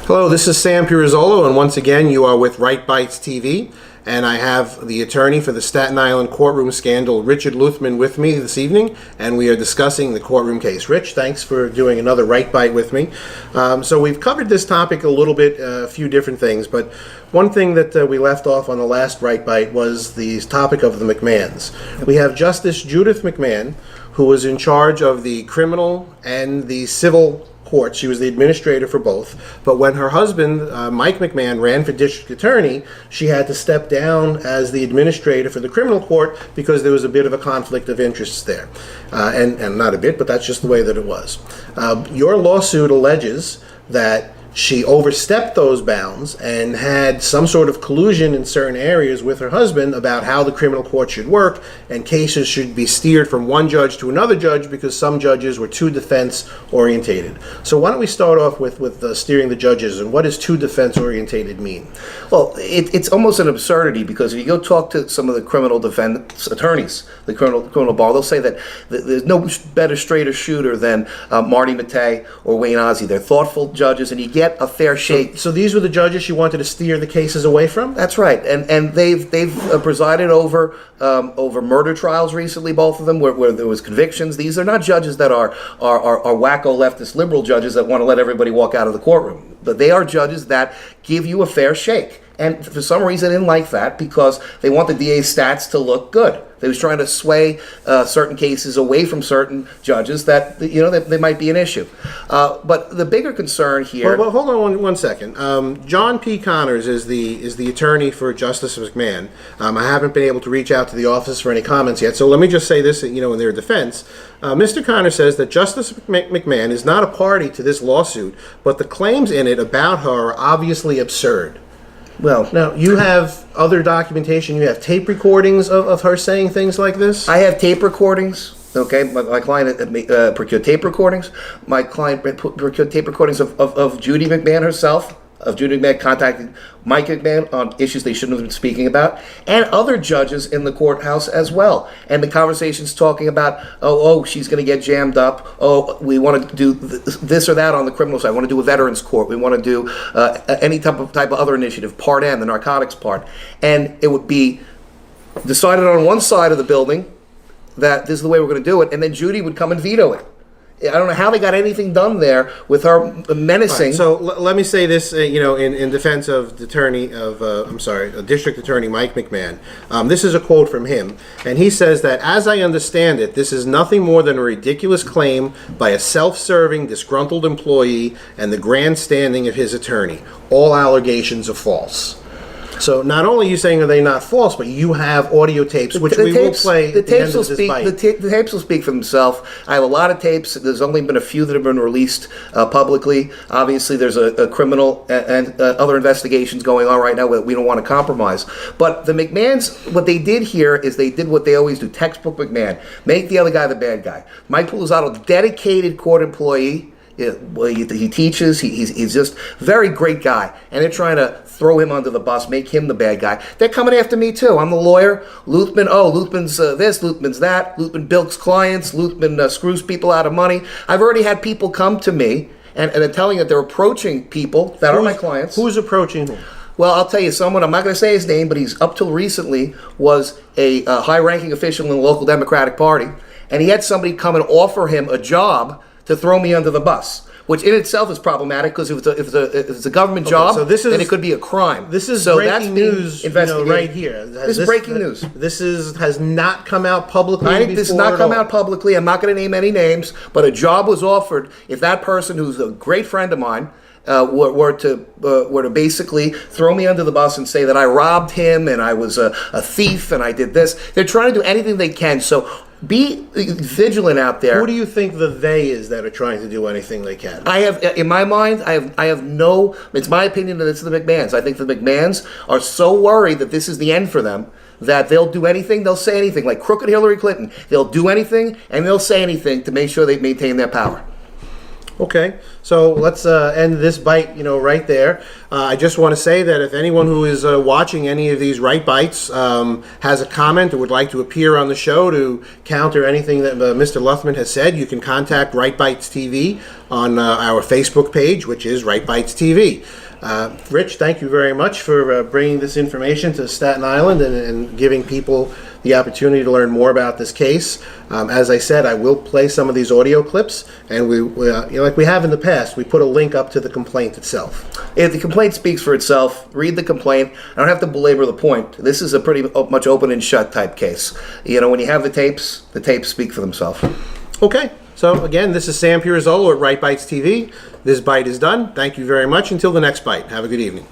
Hello, this is Sam Pirozzolo, and once again you are with Right Bites TV, and I have the attorney for the Staten Island courtroom scandal, Richard Luthman, with me this evening, and we are discussing the courtroom case. Rich, thanks for doing another Right Bite with me. So we've covered this topic a little bit, a few different things, but one thing that we left off on the last Right Bite was the topic of the McMahon's. We have Justice Judith McMahon, who was in charge of the criminal and the civil court. She was the administrator for both. But when her husband, Mike McMahon, ran for district attorney, she had to step down as the administrator for the criminal court because there was a bit of a conflict of interests there. And not a bit, but that's just the way that it was. Your lawsuit alleges that she overstepped those bounds and had some sort of collusion in certain areas with her husband about how the criminal court should work, and cases should be steered from one judge to another judge because some judges were too defense orientated. So why don't we start off with steering the judges, and what does too defense orientated mean? Well, it's almost an absurdity, because if you go talk to some of the criminal defense attorneys, the criminal bar, they'll say that there's no better straighter shooter than Marty Mattei or Wayne Ozzie. They're thoughtful judges, and you get a fair shake. So these were the judges she wanted to steer the cases away from? That's right, and they've presided over murder trials recently, both of them, where there was convictions. These are not judges that are wacko leftist liberal judges that want to let everybody walk out of the courtroom, but they are judges that give you a fair shake. And for some reason, they didn't like that because they want the DA's stats to look good. They was trying to sway certain cases away from certain judges that that they might be an issue. But the bigger concern here. Well, hold on one second. John P. Connors is the attorney for Justice McMahon. I haven't been able to reach out to the office for any comments yet. So let me just say this, in their defense. Mr. Connors says that Justice McMahon is not a party to this lawsuit, but the claims in it about her are obviously absurd. Well, now, you have other documentation. You have tape recordings of her saying things like this? I have tape recordings. Okay, my client procured tape recordings. My client procured tape recordings of Judy McMahon herself, of Judy McMahon contacting Mike McMahon on issues they shouldn't have been speaking about, and other judges in the courthouse as well. And the conversations talking about, she's going to get jammed up. Oh, we want to do this or that on the criminal side. We want to do a veterans court. We want to do any type of other initiative, Part N, the narcotics part. And it would be decided on one side of the building that this is the way we're going to do it, and then Judy would come and veto it. I don't know how they got anything done there with her menacing. Right, so let me say this, in defense of District Attorney Mike McMahon. This is a quote from him, and he says that, as I understand it, this is nothing more than a ridiculous claim by a self-serving, disgruntled employee and the grandstanding of his attorney. All allegations are false. So not only are you saying are they not false, but you have audio tapes, which we will play at the end of this bite. The tapes will speak for themselves. I have a lot of tapes. There's only been a few that have been released publicly. Obviously, there's a criminal and other investigations going on right now that we don't want to compromise. But the McMahons, what they did here is they did what they always do, textbook McMahon, make the other guy the bad guy. Mike Pulizzato, dedicated court employee. He teaches. He's just a very great guy, and they're trying to throw him under the bus, make him the bad guy. They're coming after me too. I'm the lawyer. Luthman's this, Luthman's that. Luthman bilks clients. Luthman screws people out of money. I've already had people come to me and they're telling that they're approaching people that are my clients. Who's approaching who? Well, I'll tell you someone, I'm not going to say his name, but he's up till recently was a high-ranking official in the local Democratic Party, and he had somebody come and offer him a job to throw me under the bus, which in itself is problematic because if it's a government job, so then it could be a crime. This is breaking news, right here. This is breaking news. This has not come out publicly. This has not come out publicly. I'm not going to name any names, but a job was offered. If that person, who's a great friend of mine, were to basically throw me under the bus and say that I robbed him and I was a thief and I did this, they're trying to do anything they can. So be vigilant out there. Who do you think the they is that are trying to do anything they can? I have, in my mind, I have no. It's my opinion that it's the McMahons. I think the McMahons are so worried that this is the end for them that they'll do anything, they'll say anything. Like crooked Hillary Clinton, they'll do anything and they'll say anything to make sure they maintain their power. Okay, so let's end this bite, right there. I just want to say that if anyone who is watching any of these Right Bites has a comment or would like to appear on the show to counter anything that Mr. Luthman has said, you can contact Right Bites TV on our Facebook page, which is Right Bites TV. Rich, thank you very much for bringing this information to Staten Island and giving people the opportunity to learn more about this case. As I said, I will play some of these audio clips, and we like we have in the past, we put a link up to the complaint itself. If the complaint speaks for itself, read the complaint. I don't have to belabor the point. This is a pretty much open and shut type case. When you have the tapes speak for themselves. Okay, so again, this is Sam Pirozzolo at Right Bites TV. This bite is done. Thank you very much. Until the next bite. Have a good evening.